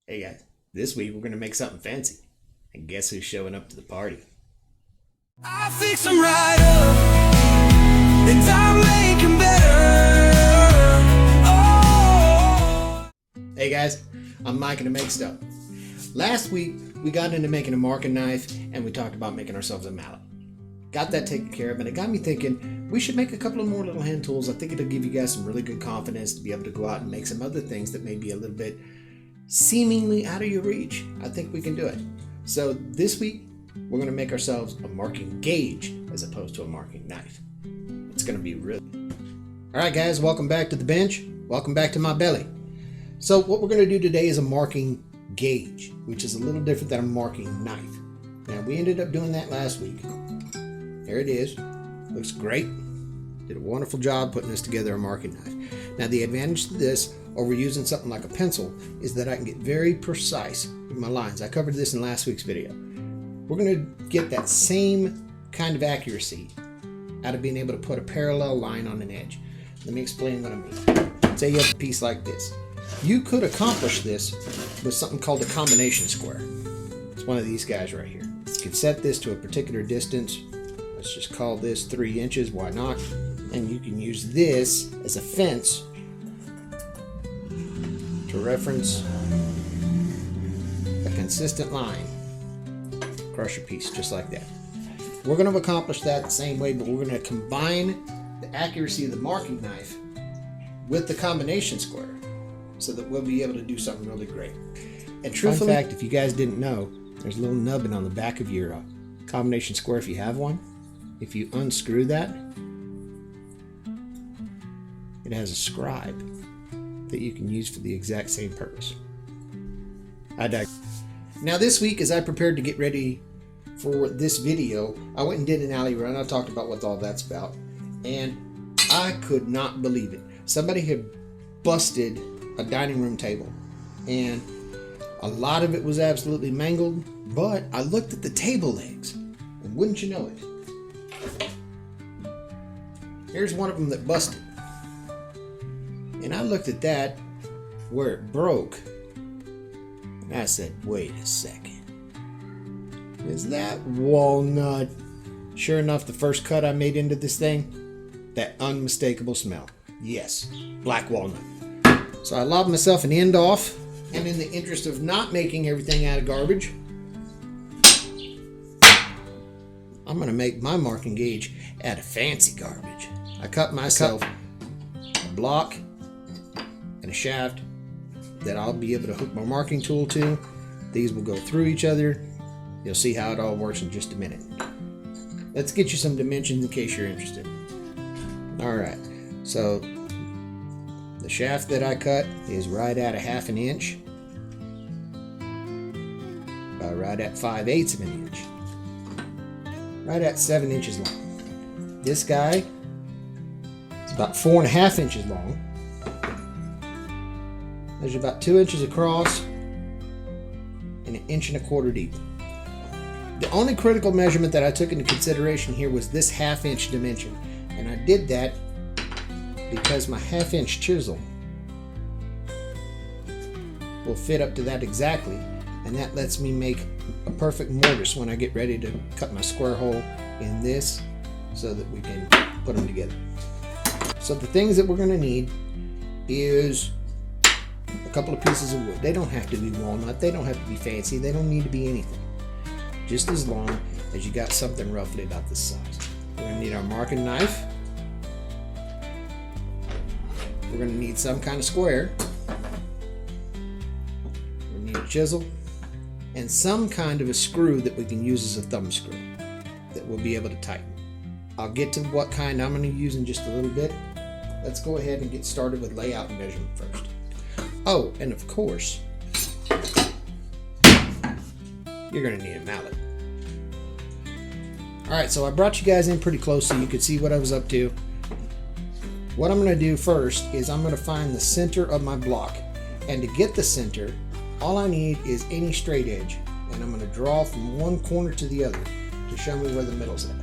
Hey guys, this week we're going to make something fancy. And guess who's showing up to the party? I fix them right up, and I make them better. Oh. Hey guys, I'm Mike and I Make Stuff. Last week we got into making a marking knife and we talked about making ourselves a mallet. Got that taken care of, and it got me thinking we should make a couple of more little hand tools. I think it'll give you guys some really good confidence to be able to go out and make some other things that may be a little bit seemingly out of your reach. I think we can do it. So this week we're going to make ourselves a marking gauge as opposed to a marking knife. It's going to be really... Alright guys, welcome back to the bench. Welcome back to my belly. So what we're going to do today is a marking gauge, which is a little different than a marking knife. Now we ended up doing that last week. There it is. Looks great. Did a wonderful job putting this together, a marking knife. Now the advantage to this over using something like a pencil is that I can get very precise with my lines. I covered this in last week's video. We're going to get that same kind of accuracy out of being able to put a parallel line on an edge. Let me explain what I mean. Say you have a piece like this. You could accomplish this with something called a combination square. It's one of these guys right here. You can set this to a particular distance. Let's just call this 3 inches, why not? And you can use this as a fence to reference a consistent line across your piece, just like that. We're going to accomplish that the same way, but we're going to combine the accuracy of the marking knife with the combination square so that we'll be able to do something really great. And truthfully, in fact, if you guys didn't know, there's a little nubbin on the back of your combination square if you have one. If you unscrew that, it has a scribe that you can use for the exact same purpose. Now this week, as I prepared to get ready for this video, I went and did an alley run. I talked about what all that's about, and I could not believe it. Somebody had busted a dining room table, and a lot of it was absolutely mangled, but I looked at the table legs, and wouldn't you know it, here's one of them that busted. And I looked at that where it broke, and I said, wait a second. Is that walnut? Sure enough, the first cut I made into this thing, that unmistakable smell. Yes, black walnut. So I lobbed myself an end off, and in the interest of not making everything out of garbage, I'm going to make my marking gauge out of fancy garbage. I cut myself a block and a shaft that I'll be able to hook my marking tool to. These will go through each other. You'll see how it all works in just a minute. Let's get you some dimensions in case you're interested. Alright, so the shaft that I cut is right at 1/2 inch by right at 5/8 of an inch. Right at 7 inches long. This guy is about 4.5 inches long. There's about 2 inches across and 1.25 inches deep. The only critical measurement that I took into consideration here was this 1/2 inch dimension, and I did that because my 1/2 inch chisel will fit up to that exactly, and that lets me make a perfect mortise when I get ready to cut my square hole in this so that we can put them together. So the things that we're going to need is a couple of pieces of wood. They don't have to be walnut, they don't have to be fancy, they don't need to be anything. Just as long as you got something roughly about this size. We're going to need our marking knife. We're going to need some kind of square. We're going to need a chisel and some kind of a screw that we can use as a thumb screw that we'll be able to tighten. I'll get to what kind I'm going to use in just a little bit. Let's go ahead and get started with layout and measurement first. Oh, and of course, you're going to need a mallet. Alright, so I brought you guys in pretty close so you could see what I was up to. What I'm going to do first is I'm going to find the center of my block. And to get the center, all I need is any straight edge. And I'm going to draw from one corner to the other to show me where the middle's at.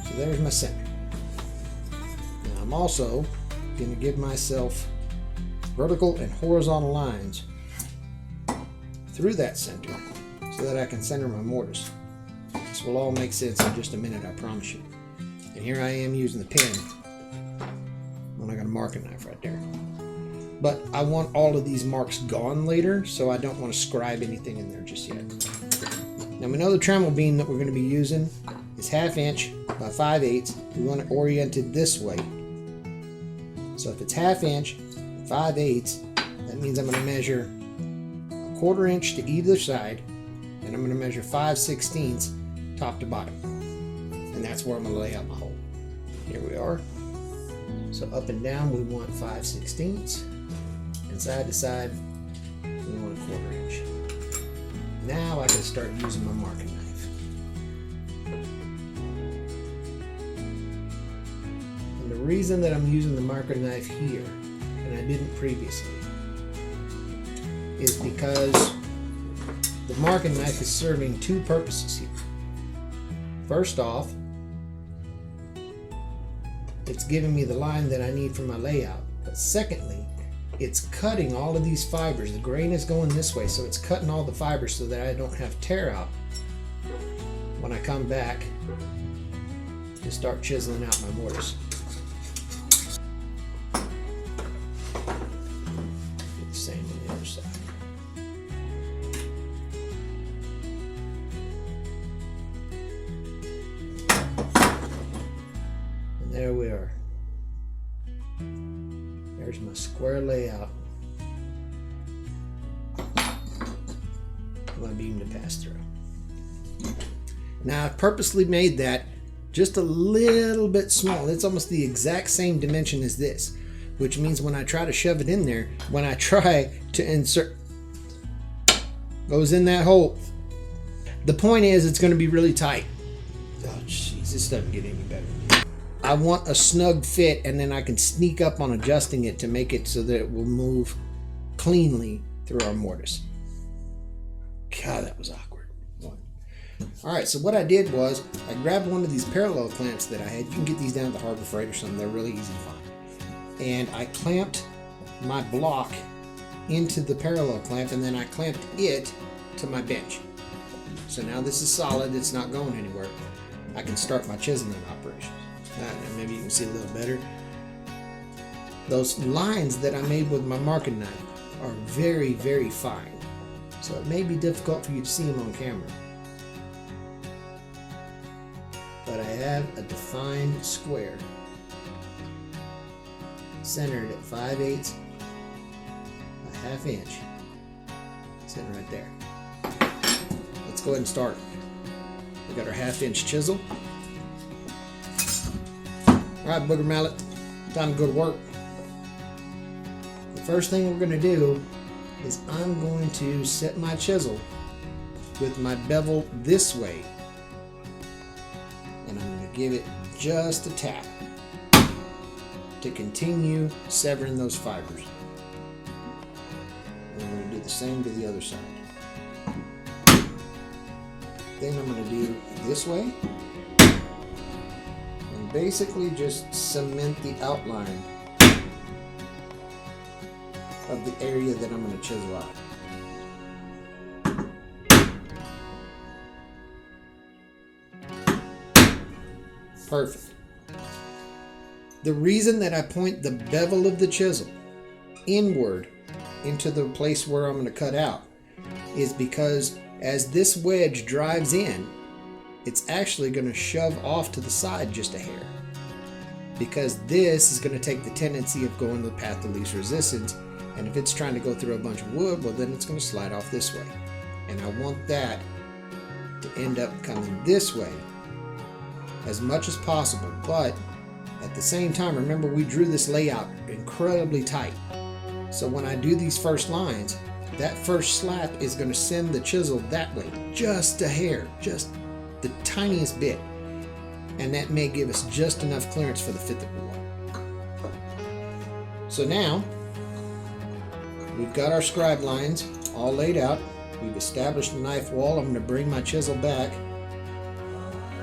So there's my center. I'm also going to give myself vertical and horizontal lines through that center so that I can center my mortise. This will all make sense in just a minute, I promise you. And here I am using the pen when I got a marking knife right there. But I want all of these marks gone later, so I don't want to scribe anything in there just yet. Now we know the Dremel beam that we're going to be using is 1/2 inch by 5/8. We want it oriented this way. So if it's 1/2 inch, 5/8, that means I'm going to measure 1/4 inch to either side, and I'm going to measure 5/16 top to bottom. And that's where I'm going to lay out my hole. Here we are. So up and down we want 5/16, and side to side we want 1/4 inch. Now I can start using my marking knife. And the reason that I'm using the marking knife here, and I didn't previously, is because the marking knife is serving two purposes here. First off, it's giving me the line that I need for my layout. But secondly, it's cutting all of these fibers. The grain is going this way, so it's cutting all the fibers so that I don't have tear out when I come back to start chiseling out my mortise. Do the same on the other side. And there we are. There's my square layout. My beam to pass through. Now I've purposely made that just a little bit small. It's almost the exact same dimension as this, which means when I try to shove it in there, when I try to insert, goes in that hole. The point is it's going to be really tight. Oh jeez, this doesn't get any better. I want a snug fit, and then I can sneak up on adjusting it to make it so that it will move cleanly through our mortise. God, that was awkward. Alright, so what I did was I grabbed one of these parallel clamps that I had. You can get these down at the Harbor Freight or something. They're really easy to find. And I clamped my block into the parallel clamp, and then I clamped it to my bench. So now this is solid. It's not going anywhere. I can start my chiseling operation. Maybe you can see a little better. Those lines that I made with my marking knife are very, very fine. So it may be difficult for you to see them on camera. But I have a defined square centered at 5/8 by 1/2 inch. Sitting right there. Let's go ahead and start. We got our 1/2 inch chisel. Alright, booger mallet, time to go to work. The first thing we're going to do is I'm going to set my chisel with my bevel this way, and I'm going to give it just a tap to continue severing those fibers. And I'm going to do the same to the other side. Then I'm going to do this way. Basically just cement the outline of the area that I'm going to chisel out. Perfect. The reason that I point the bevel of the chisel inward into the place where I'm going to cut out is because as this wedge drives in, it's actually going to shove off to the side just a hair, because this is going to take the tendency of going the path of least resistance, and if it's trying to go through a bunch of wood, well then it's going to slide off this way, and I want that to end up coming this way as much as possible. But at the same time, remember we drew this layout incredibly tight, so when I do these first lines, that first slap is going to send the chisel that way just a hair, just the tiniest bit, and that may give us just enough clearance for the fit that we want. So now we've got our scribe lines all laid out. We've established the knife wall. I'm going to bring my chisel back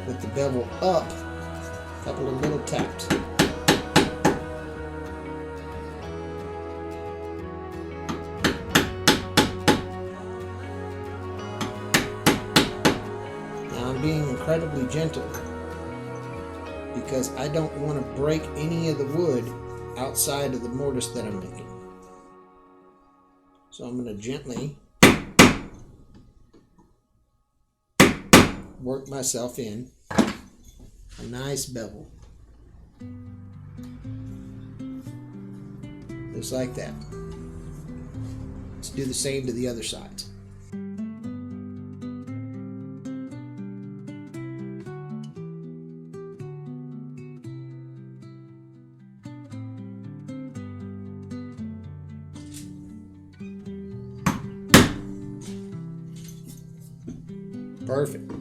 with the bevel up, a couple of little taps. incredibly gentle because I don't want to break any of the wood outside of the mortise that I'm making. So I'm going to gently work myself in a nice bevel. Just like that. Let's do the same to the other sides. Perfect.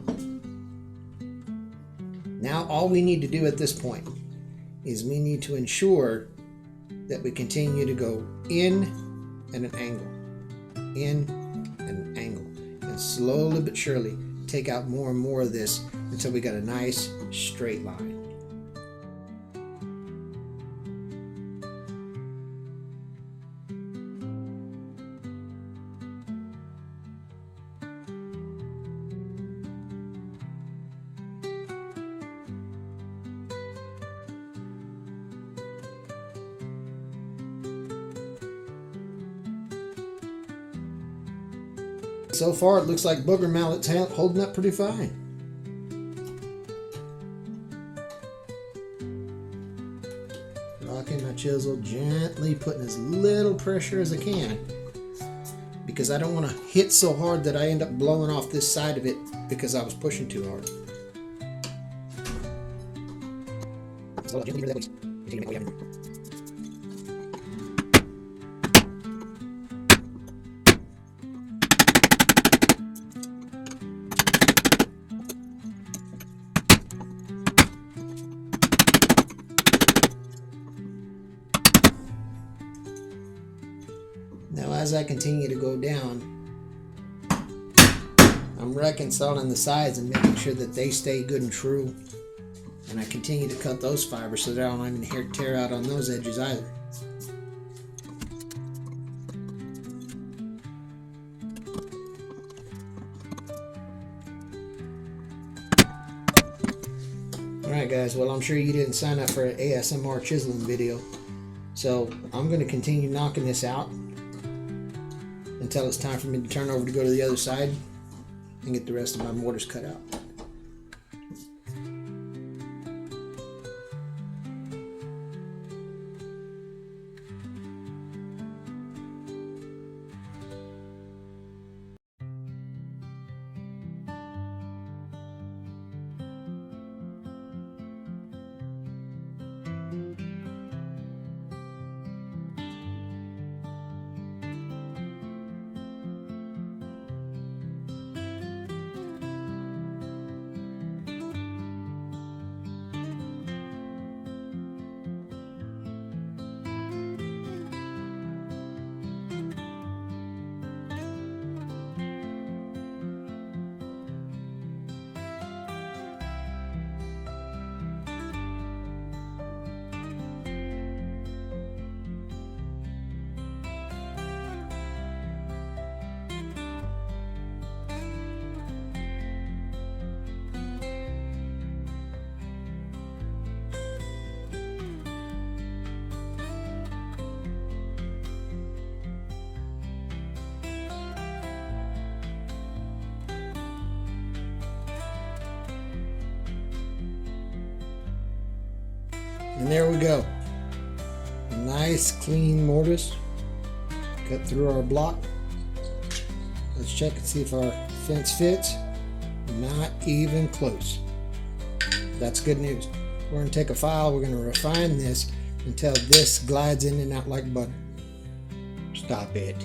Now all we need to do at this point is we need to ensure that we continue to go in at an angle, in at an angle, and slowly but surely take out more and more of this until we got a nice straight line. So far, it looks like booger mallet's holding up pretty fine. Rocking my chisel, gently putting as little pressure as I can because I don't want to hit so hard that I end up blowing off this side of it because I was pushing too hard. Now as I continue to go down, I'm reconciling the sides and making sure that they stay good and true. And I continue to cut those fibers so that I don't even tear out on those edges either. Alright guys, well I'm sure you didn't sign up for an ASMR chiseling video. So I'm going to continue knocking this out until it's time for me to turn over to go to the other side and get the rest of my mortise cut out. And there we go. A nice clean mortise cut through our block. Let's check and see if our fence fits. Not even close. That's good news. We're going to take a file, we're going to refine this until this glides in and out like butter. Stop it.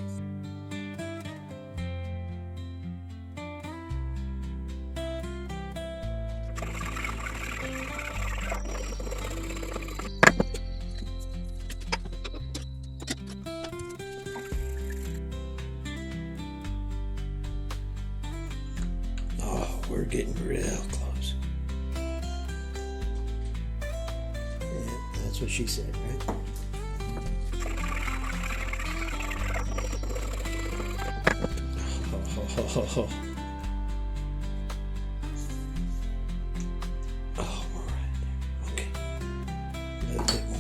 Oh, we're getting real close. Yeah, that's what she said, right? little bit more.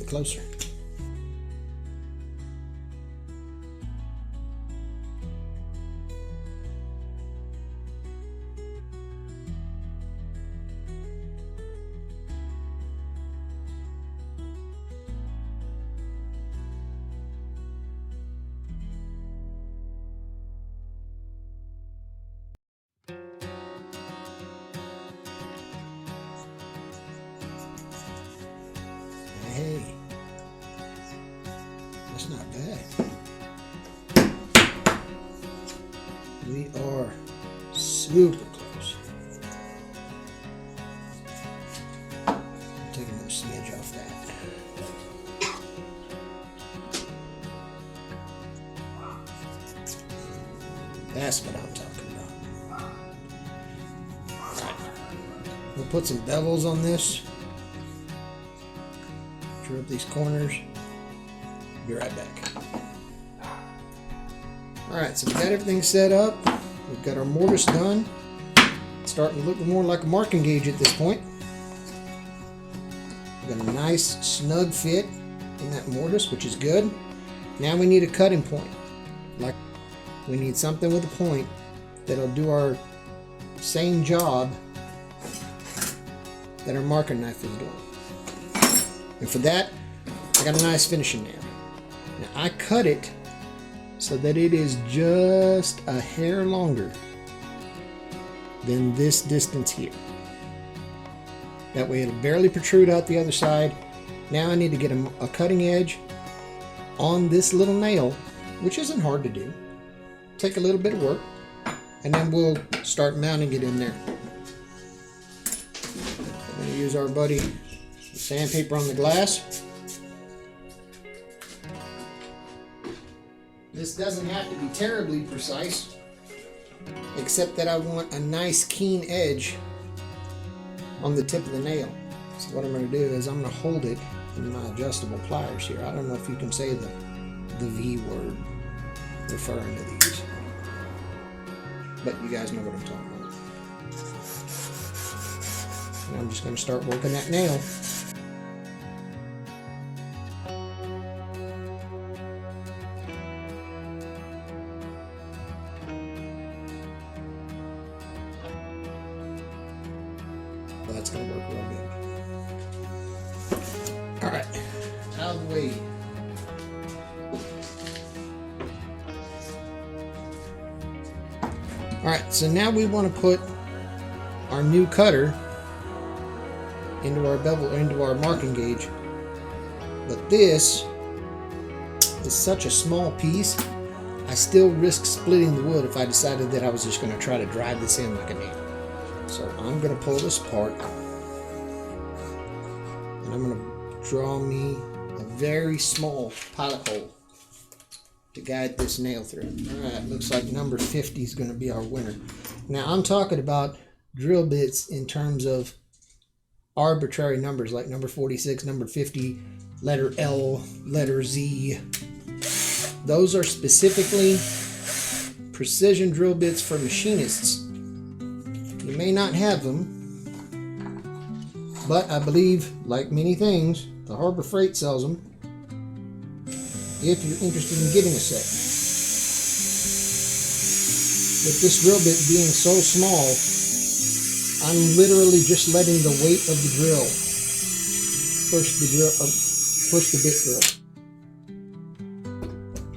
Closer. Hey. That's not bad. We are super close. Take another smidge off that. That's what I'm talking about. All right. We'll put some bevels on this. Trim up these corners. Be right back. Alright, so we've got everything set up. We've got our mortise done. It's starting to look more like a marking gauge at this point. We've got a nice snug fit in that mortise, which is good. Now we need a cutting point. Like, we need something with a point that'll do our same job that our marking knife is doing. And for that, I got a nice finishing nail. Now I cut it so that it is just a hair longer than this distance here. That way it'll barely protrude out the other side. Now I need to get a cutting edge on this little nail, which isn't hard to do. Take a little bit of work, and then we'll start mounting it in there. I'm going to use our buddy sandpaper on the glass. This doesn't have to be terribly precise, except that I want a nice keen edge on the tip of the nail. So what I'm going to do is I'm going to hold it in my adjustable pliers here. I don't know if you can say the V word referring to these, but you guys know what I'm talking about. And I'm just going to start working that nail. That's going to work real good. All right, out of the way. All right, so now we want to put our new cutter into our bevel, or into our marking gauge. But this is such a small piece, I still risk splitting the wood if I decided that I was just going to try to drive this in like a nail. So I'm going to pull this apart, and I'm going to draw me a very small pilot hole to guide this nail through. Alright, looks like number 50 is going to be our winner. Now I'm talking about drill bits in terms of arbitrary numbers, like number 46, number 50, letter L, letter Z. Those are specifically precision drill bits for machinists. You may not have them, but I believe, like many things, the Harbor Freight sells them if you're interested in getting a set. With this drill bit being so small, I'm literally just letting the weight of the drill push the bit through.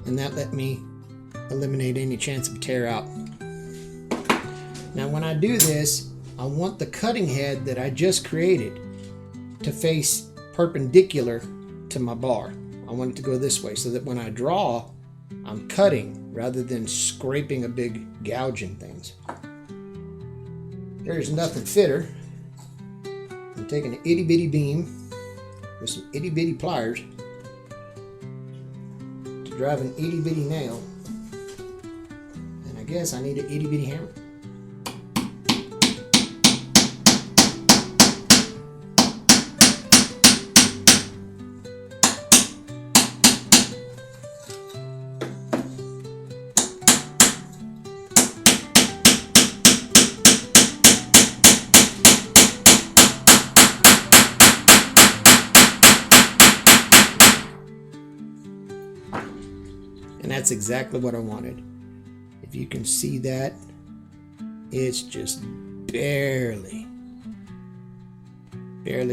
And that let me eliminate any chance of tear out. Now when I do this, I want the cutting head that I just created to face perpendicular to my bar. I want it to go this way so that when I draw, I'm cutting rather than scraping a big gouge in things. There's nothing fitter than taking an itty bitty beam with some itty bitty pliers to drive an itty bitty nail. And I guess I need an itty bitty hammer. And that's exactly what I wanted. If you can see that, it's just barely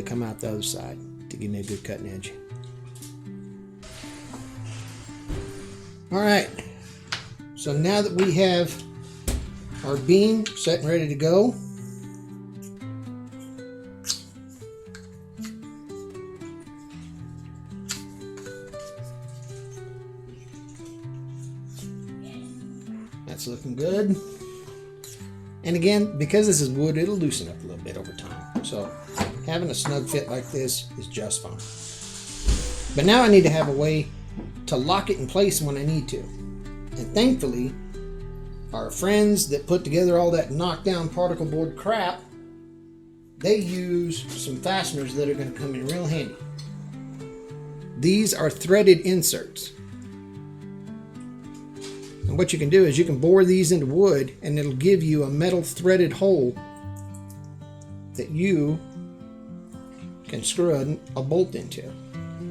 come out the other side to give me a good cutting edge. All right, so now that we have our beam set and ready to go, that's looking good. And again, because this is wood, it'll loosen up a little bit over time. So having a snug fit like this is just fine. But now I need to have a way to lock it in place when I need to. And thankfully, our friends that put together all that knockdown particle board crap, they use some fasteners that are going to come in real handy. These are threaded inserts. And what you can do is you can bore these into wood and it'll give you a metal threaded hole that you can screw a bolt into.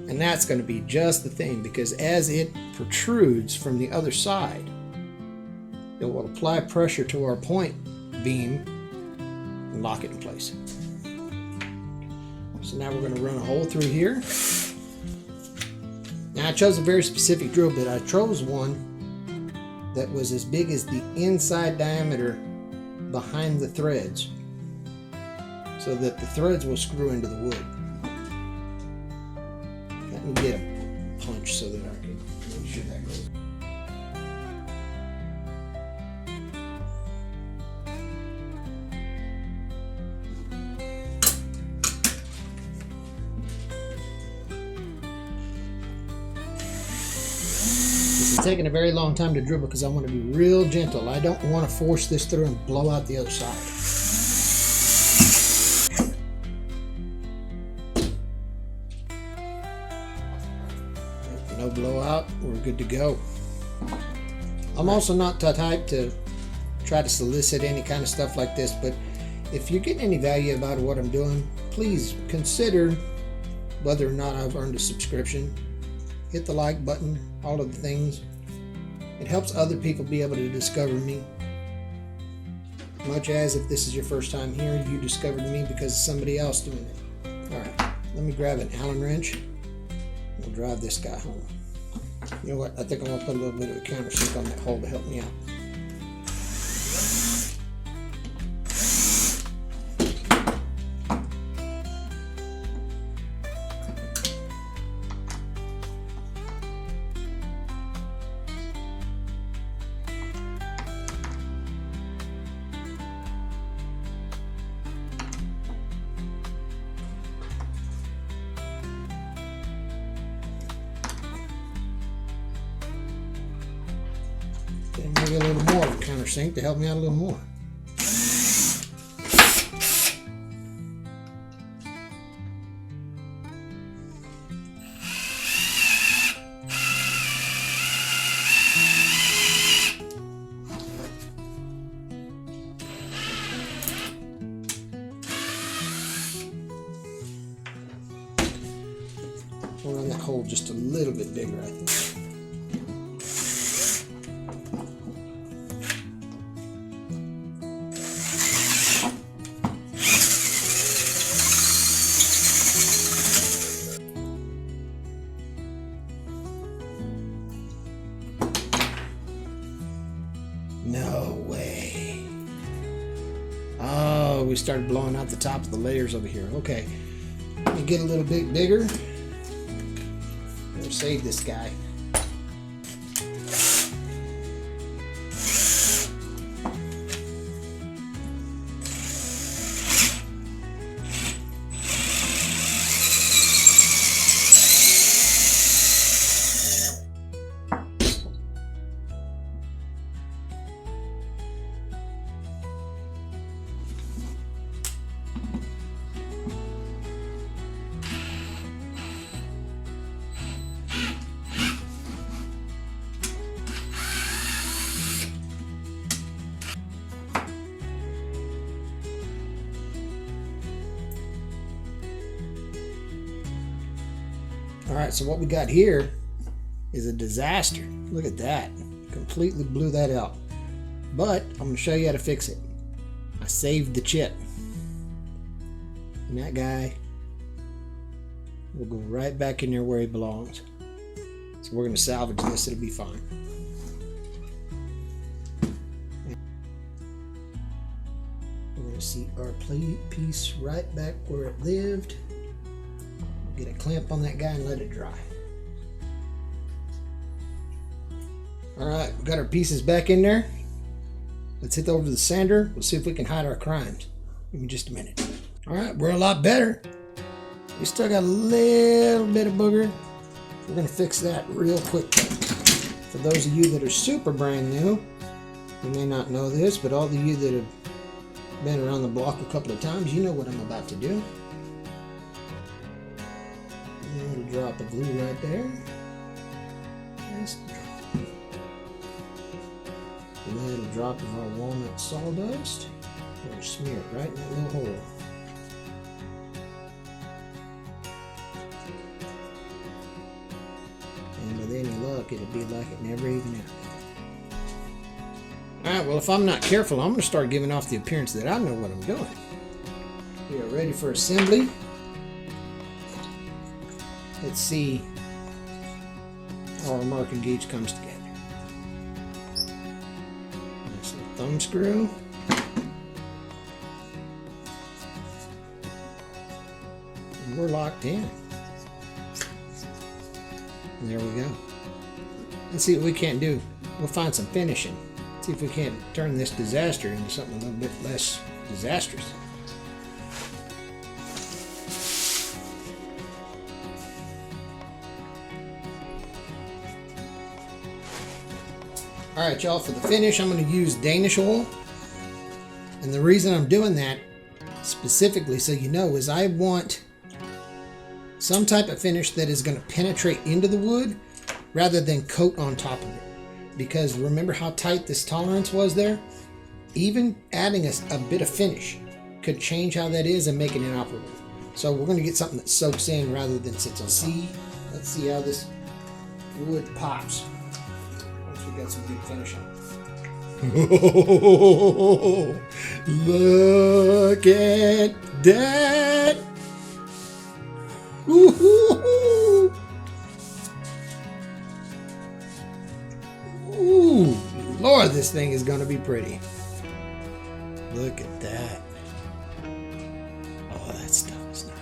And that's going to be just the thing, because as it protrudes from the other side, it will apply pressure to our point beam and lock it in place. So now we're going to run a hole through here. Now I chose a very specific drill bit. I chose one that was as big as the inside diameter behind the threads, so that the threads will screw into the wood. Let me get a punch so that I can make sure that goes. This is taking a very long time to drill because I want to be real gentle. I don't want to force this through and blow out the other side. No blowout, we're good to go. I'm also not the type to try to solicit any kind of stuff like this, but if you're getting any value about what I'm doing, please consider whether or not I've earned a subscription. Hit the like button, all of the things. It helps other people be able to discover me. Much as if this is your first time here, you discovered me because of somebody else doing it. Alright, let me grab an Allen wrench. We'll drive this guy home. You know what? I think I'm going to put a little bit of a countersink on that hole to help me out. sink to help me out a little more. We'll run that hole just a little bit bigger, I think. No way. Oh, we started blowing out the top of the layers over here. Okay, let me get a little bit bigger. We'll save this guy. All right, so what we got here is a disaster. Look at that. Completely blew that out. But I'm going to show you how to fix it. I saved the chip. And that guy will go right back in there where he belongs. So we're going to salvage this. It'll be fine. We're going to see our piece right back where it lived. Get a clamp on that guy and let it dry. All right, we got our pieces back in there. Let's hit over to the sander. We'll see if we can hide our crimes. Give me just a minute. All right, we're a lot better. We still got a little bit of booger. We're gonna fix that real quick. For those of you that are super brand new, you may not know this, but all of you that have been around the block a couple of times, you know what I'm about to do. A little drop of glue right there. Just a drop. A little drop of our walnut sawdust. We'll smear it right in that little hole. And with any luck, it'll be like it never even happened. Alright, well, if I'm not careful, I'm going to start giving off the appearance that I know what I'm doing. We are ready for assembly. Let's see how our marking gauge comes together. Nice little thumb screw. And we're locked in. And there we go. Let's see what we can't do. We'll find some finishing. See if we can't turn this disaster into something a little bit less disastrous. Alright y'all, for the finish I'm going to use Danish oil. And the reason I'm doing that, specifically so you know, is I want some type of finish that is going to penetrate into the wood rather than coat on top of it. Because remember how tight this tolerance was there? Even adding a bit of finish could change how that is and make it inoperable. So we're going to get something that soaks in rather than sits on. Let's see how this wood pops. Once we got some good finish on it. Look at that! Ooh, ooh, Lord, this thing is going to be pretty. Look at that. Oh, that stuff is nice.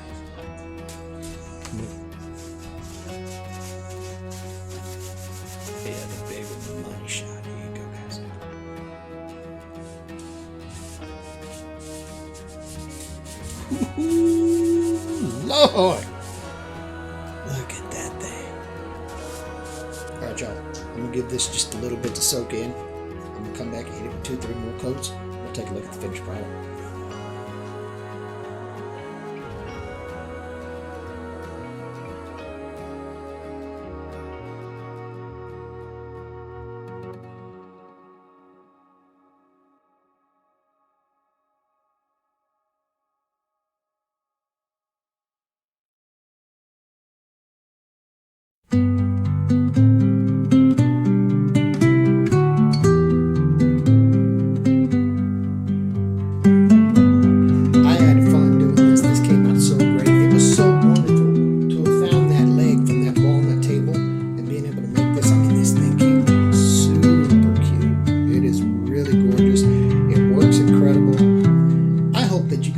Yeah, the big money shot. Here you go, guys. Ooh, Lord. Look at that thing. Alright, y'all. I'm going to give this just a little bit to soak in. I'm going I'll come back and hit it with 2 or 3 more coats. We'll take a look at the finished product.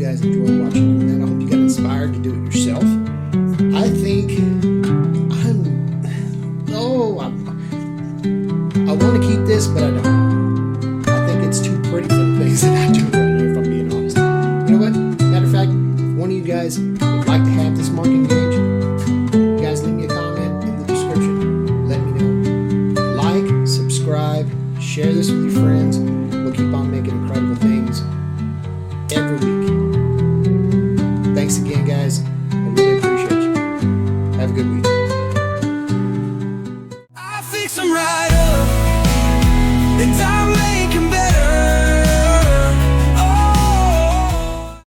Enjoy watching that. I hope you got inspired to do it yourself. I think I want to keep this, but I don't. I think it's too pretty for the things that I do right here, if I'm being honest. You know what? Matter of fact, if one of you guys would like to have this marking gauge, you guys leave me a comment in the description. Let me know. Like, subscribe, share this with your friends. We'll keep on making incredible things every week. Thanks again, guys. I really appreciate you. Have a good week. I fix them right up, and I'm